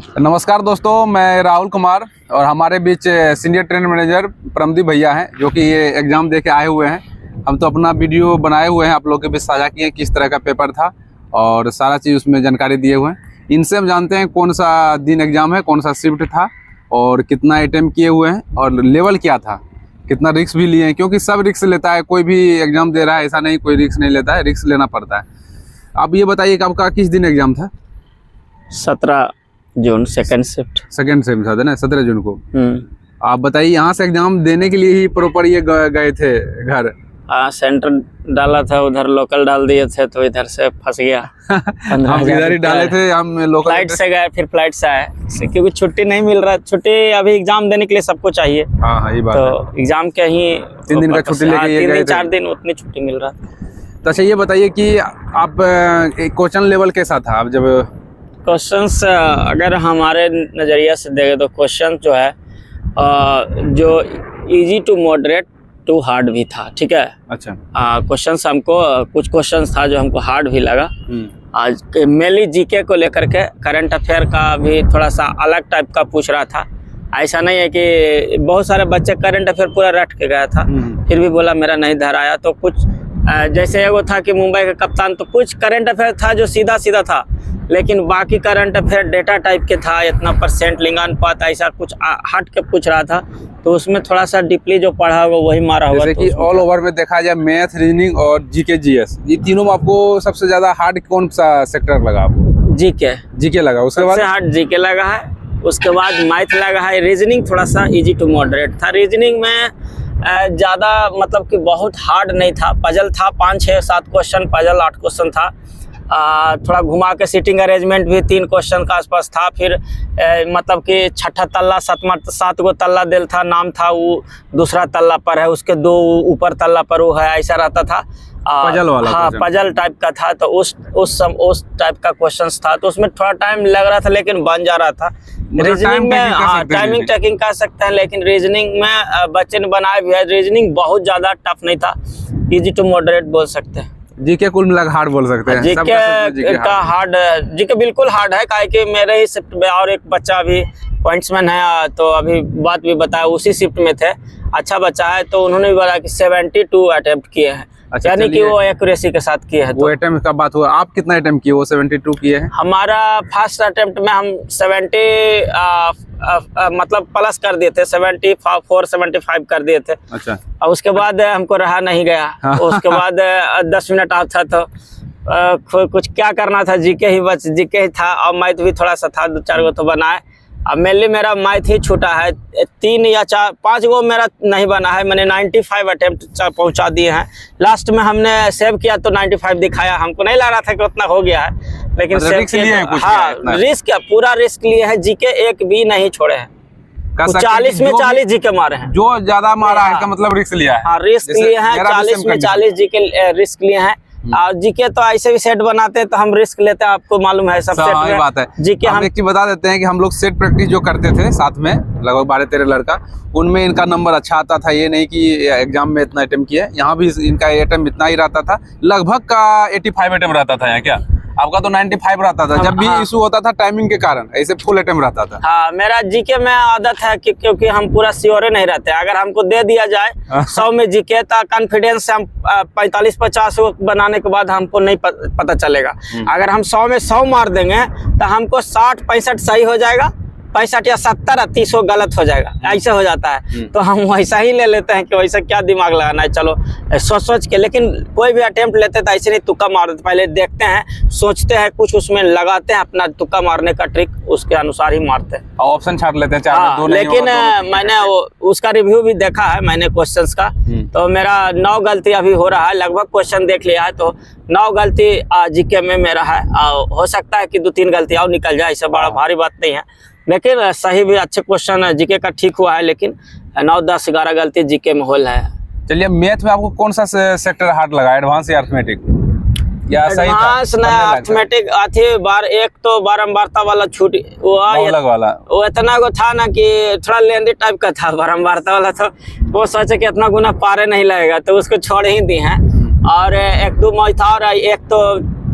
नमस्कार दोस्तों, मैं राहुल कुमार और हमारे बीच सीनियर ट्रेन मैनेजर परमदीप भैया हैं जो कि ये एग्ज़ाम दे के आए हुए हैं। हम तो अपना वीडियो बनाए हुए हैं, आप लोगों के बीच साझा किए किस तरह का पेपर था और सारा चीज़ उसमें जानकारी दिए हुए हैं। इनसे हम जानते हैं कौन सा दिन एग्ज़ाम है, कौन सा शिफ्ट था और कितना अटेम्प्ट किए हुए हैं और लेवल क्या था, कितना रिस्क भी लिए हैं, क्योंकि सब रिस्क लेता है। कोई भी एग्ज़ाम दे रहा है ऐसा नहीं कोई रिस्क नहीं लेता है, रिस्क लेना पड़ता है। आप ये बताइए कि आपका किस दिन एग्ज़ाम था? 17 जून सेकंड शिफ्ट था ना, 17 जून को। आप बताइए, यहाँ से एग्जाम देने के लिए ही प्रॉपर ये गए थे घर? सेंटर डाला था, उधर लोकल डाल दिए थे तो इधर से फंस गया। हम इधर ही डाले थे, हम लोकल फ्लाइट से गए, फिर फ्लाइट से आए क्योंकि छुट्टी नहीं मिल रहा। छुट्टी अभी एग्जाम देने के लिए सबको चाहिए। हाँ, ये बात तो एग्जाम के ही 3 दिन का छुट्टी लेके ये गए थे। 4 दिन उतनी छुट्टी मिल रहा। तो अच्छा ये बताइए कि आप क्वेश्चन लेवल कैसा था? आप जब क्वेश्चंस अगर हमारे नज़रिया से देखें तो क्वेश्चन जो है जो easy to moderate to hard भी था, ठीक है। अच्छा, क्वेश्चंस हमको कुछ क्वेश्चंस था जो हमको हार्ड भी लगा। आज मेनली जीके को लेकर के करंट अफेयर का भी थोड़ा सा अलग टाइप का पूछ रहा था। ऐसा नहीं है कि बहुत सारे बच्चे करंट अफेयर पूरा रट के गया था, फिर भी बोला मेरा नहीं धर आया। तो कुछ जैसे एगो था कि मुंबई का कप्तान, तो कुछ करंट अफेयर था जो सीधा सीधा था, लेकिन बाकी करंट अफेयर डेटा टाइप के था, इतना परसेंट लिंगानुपात ऐसा कुछ हट के पूछ रहा था। तो उसमें थोड़ा सा डीपली जो पढ़ा होगा वही मारा होगा। जैसे कि ऑल ओवर में देखा जाए मैथ, रीजनिंग और जीके जीएस, ये तीनों में आपको सबसे ज्यादा हार्ड कौन सा सेक्टर लगा आपको? जीके लगा। उसके बाद हार्ड जीके लगा है, उसके बाद मैथ लगा है। रीजनिंग थोड़ा सा इजी टू मॉडरेट था। रीजनिंग में ज़्यादा मतलब कि बहुत हार्ड नहीं था। पजल था 5, 6, 7 क्वेश्चन पजल, 8 क्वेश्चन था। थोड़ा घुमा के सीटिंग अरेंजमेंट भी 3 क्वेश्चन का आसपास था। फिर मतलब कि छठा तल्ला 7 गो तल्ला दिल था, नाम था वो दूसरा तल्ला पर है, उसके 2 ऊपर तल्ला पर वो है, ऐसा रहता था। पजल वाला? हाँ, पजल टाइप का था। तो उस टाइप का क्वेश्चंस था, तो उसमें थोड़ा टाइम लग रहा था लेकिन बन जा रहा था। रीजनिंग में हाँ टाइमिंग टेकिंग कर सकते हैं, लेकिन रीजनिंग में बच्चे ने बनाया भी है। रीजनिंग बहुत ज़्यादा टफ नहीं था, इजी टू मॉडरेट बोल सकते हैं। जीके कुल मिलाकर हार्ड बोल सकते हैं? जीके का हार्ड, जीके बिल्कुल हार्ड है। काहे कि मेरे ही शिफ्ट में और एक बच्चा भी पॉइंट्समैन है, तो अभी बात भी बताया, उसी शिफ्ट में थे, अच्छा बच्चा है। तो उन्होंने भी बताया कि 72 अटेम्प्ट किए हैं। अच्छा, यानी कि वो एक्यूरेसी के साथ किए हैं। वो अटेम्प्ट का बात हुआ, आप कितना अटेम्प्ट किए? वो 72 किए हैं। हमारा फर्स्ट अटेम्प्ट में हम 70 मतलब प्लस कर दिए थे, 74, 75 कर दिए थे। अच्छा, और उसके बाद हमको रहा नहीं गया। उसके बाद 10 मिनट आउट था, तो कुछ क्या करना था, जीके ही था और मैथ भी थोड़ा सा था, 2-4 गो तो बनाए। अब मेनली मेरा मैथ ही छूटा है, 3 या 4, 5 गो मेरा नहीं बना है। मैंने 95 अटेम्प्ट पहुंचा दिए हैं। लास्ट में हमने सेव किया तो 95 दिखाया। हमको नहीं लग रहा था कि उतना हो गया है, लेकिन सेव किया। हाँ, रिस्क पूरा रिस्क लिए है। जीके एक भी नहीं छोड़े हैं। 40 में 40 जीके मारे हैं। जो ज्यादा मारा है इसका मतलब रिस्क लिया है। हाँ, रिस्क लिए हैं। 40 में 40 जीके रिस्क लिए हैं। और जीके तो ऐसे भी सेट बनाते हैं तो हम रिस्क लेते हैं, आपको मालूम है। सब सेट में बात है। जीके हम एक चीज बता देते हैं कि हम लोग सेट प्रैक्टिस जो करते थे साथ में, लगभग 12-13 लड़का, उनमें इनका नंबर अच्छा आता था। ये नहीं कि एग्जाम में इतना अटेम्प्ट किया, यहाँ भी इनका अटेम्प्ट इतना ही रहता था। लगभग का 85 अटेम्प्ट रहता था यहाँ। क्या आपका तो 95 रहता था? जब भी इशू होता था टाइमिंग के कारण, ऐसे फुल अटेम्प्ट रहता था। हाँ, मेरा जीके में आदत है कि क्योंकि हम पूरा श्योर नहीं रहते। अगर हमको दे दिया जाए 100 में जीके तो कॉन्फिडेंस से हम 45-50 बनाने के बाद हमको नहीं पता चलेगा। अगर हम 100 में 100 मार देंगे तो हमको 60-65 सही हो जाएगा, 65 या 70 30 गलत हो जाएगा, ऐसे हो जाता है। तो हम वैसा ही ले लेते हैं कि वैसा क्या दिमाग लगाना है, चलो सोच के। लेकिन कोई भी अटेम्प्ट लेते तो ऐसे नहीं तुक्का मार देते, पहले देखते हैं, सोचते हैं, कुछ उसमें लगाते हैं अपना तुक्का मारने का ट्रिक, उसके अनुसार ही मारते हैं। ऑप्शन छाट लेते हैं। हाँ, लेकिन मैंने उसका रिव्यू भी देखा है मैंने क्वेश्चंस का, तो मेरा 9 गलती अभी हो रहा है। लगभग क्वेश्चन देख लिया है तो 9 गलती जीके में मेरा है। हो सकता है कि 2-3 गलती और निकल जाए, इससे बड़ा भारी बात नहीं है। लेकिन सही भी अच्छे क्वेश्चन जीके का ठीक हुआ है, लेकिन 9, 10, 11 गलती जीके में होल है। चलिए, मैथ में आपको कौन सा सेक्टर हार्ड लगा? एडवांस या अर्थमेटिक? या सही था? एडवांस ना अर्थमेटिक आती बार, एक तो बारंबारता वाला छूट वाला वो इतना को था ना कि थोड़ा लेंदी टाइप का था। बारंबारता वाला तो वो सोचे कि इतना गुना पारे नहीं लगेगा, तो उसको छोड़ ही दी हैं। और 1-2 मैथ और एक तो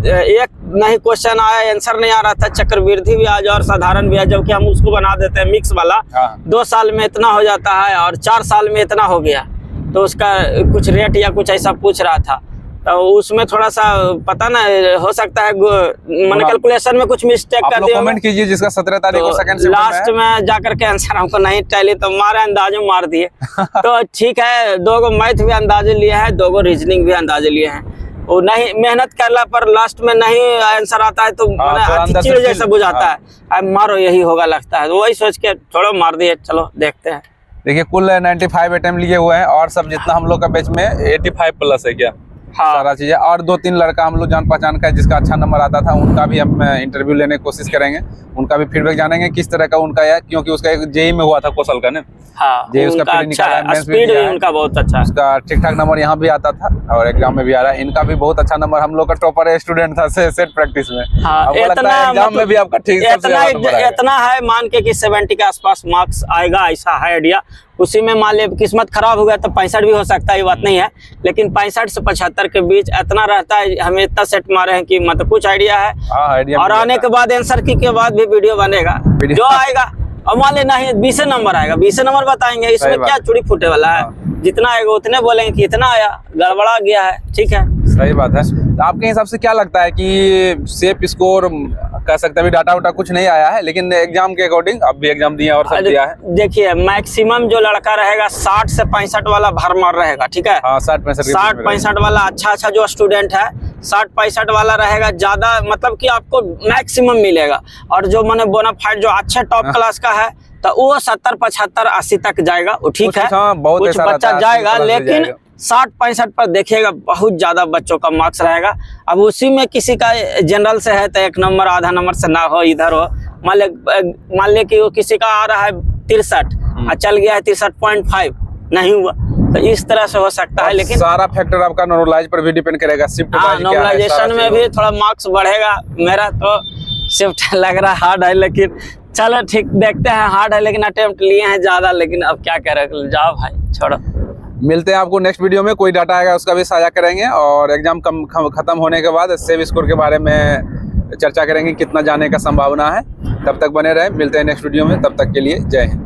एक नहीं क्वेश्चन आया, आंसर नहीं आ रहा था, चक्रवृद्धि ब्याज और साधारण ब्याज, जबकि हम उसको बना देते हैं मिक्स वाला। 2 साल में इतना हो जाता है और 4 साल में इतना हो गया, तो उसका कुछ रेट या कुछ ऐसा पूछ रहा था। तो उसमें थोड़ा सा पता ना हो सकता है मैंने कैलकुलेशन में कुछ मिस्टेक कर दिया। कमेंट कीजिए जिसका 17 तारीख को सेकंड शिफ्ट लास्ट में जाकर के आंसर हमको नहीं टैली, तो मारे अंदाजे मार दिए। तो ठीक है, 2 गो मैथ भी अंदाजे लिए हैं, 2 गो रीजनिंग भी अंदाजे लिए हैं। वो नहीं मेहनत करला पर लास्ट में नहीं आंसर आता है तो चिड़ जैसा बुझाता है, अब मारो यही होगा लगता है, तो वही सोच के थोड़ा मार दिए। चलो देखते हैं। देखिए कुल 95 अटेम्प्ट लिए हुए हैं और सब जितना हम लोग का बैच में 85 प्लस है क्या। हाँ। सारा चीजें, और 2-3 लड़का हम लोग जान पहचान का है जिसका अच्छा नंबर आता था, उनका भी हम इंटरव्यू लेने की कोशिश करेंगे, उनका भी फीडबैक जानेंगे किस तरह का उनका है, क्योंकि उसका एक जेई में हुआ था कौशल का ना। हाँ, जेई उसका उनका प्री निकाला है, मेंस भी स्पीड दिया भी है, उनका बहुत अच्छा है। उसका ठीक ठाक नंबर यहाँ भी आता था और एग्जाम में भी आ रहा है। इनका भी बहुत अच्छा नंबर, हम लोग का टॉपर स्टूडेंट था सेट प्रैक्टिस में। हाँ, हमको लगता है एग्जाम में भी आपका ठीक सबसे ज्यादा नंबर आएगा। इतना है मान के कि 70 के आसपास मार्क्स आएगा, ऐसा है आइडिया। उसी में मान ले किस्मत खराब हो गया तो 65 भी हो सकता है, ये बात नहीं है, लेकिन 65 से 75 के बीच इतना रहता है। हमें इतना सेट मारे हैं कि मतलब कुछ आइडिया है। आइडिया और आने के बाद आंसर की के बाद भी वीडियो बनेगा, जो आएगा। और मान ले नहीं 20 नंबर आएगा, 20 नंबर बताएंगे, इसमें क्या चूड़ी फूटे वाला है। जितना आएगा उतने बोलेंगे कि इतना आया, गड़बड़ा गया है। ठीक है, सही बात है। तो आपके हिसाब से क्या लगता है कि सेफ स्कोर कह सकते हैं, अभी डाटा वाटा कुछ नहीं आया है, लेकिन एग्जाम के अकॉर्डिंग अब भी एग्जाम दिया और सब दिया है। देखिए मैक्सिमम जो लड़का रहेगा 60 से 65 वाला भरमार रहेगा। ठीक है, 60-65 वाला अच्छा जो स्टूडेंट है, 60-65 वाला रहेगा ज्यादा, मतलब कि आपको मैक्सिमम मिलेगा। और जो मैंने बोनाफाइड जो अच्छे टॉप क्लास का है तो वो 70, 75, 80 तक जाएगा, वो ठीक है। कुछ बच्चा जाएगा, लेकिन 60-65 पर देखिएगा बहुत ज्यादा बच्चों का मार्क्स रहेगा। अब उसी में किसी का जनरल से है तो 1 नंबर आधा नंबर से ना हो, इधर हो। मान ले कि वो किसी का आ रहा है 63 और चल गया है 63.5, नहीं हुआ, तो इस तरह से हो सकता है। लेकिन सारा फैक्टर आपका नॉर्मलाइज पर भी डिपेंड करेगा। शिफ्ट नॉर्मलाइजेशन में भी थोड़ा मार्क्स बढ़ेगा। मेरा तो शिफ्ट लग रहा हार्ड है, लेकिन चलो ठीक, देखते हैं। हार्ड है लेकिन अटेम्प्ट लिए हैं ज्यादा, लेकिन अब क्या करें, जाओ भाई छोड़ो। मिलते हैं आपको नेक्स्ट वीडियो में, कोई डाटा आएगा उसका भी साझा करेंगे और एग्जाम खत्म होने के बाद सेव स्कोर के बारे में चर्चा करेंगे, कितना जाने का संभावना है। तब तक बने रहे, मिलते हैं नेक्स्ट वीडियो में, तब तक के लिए जय हिंद।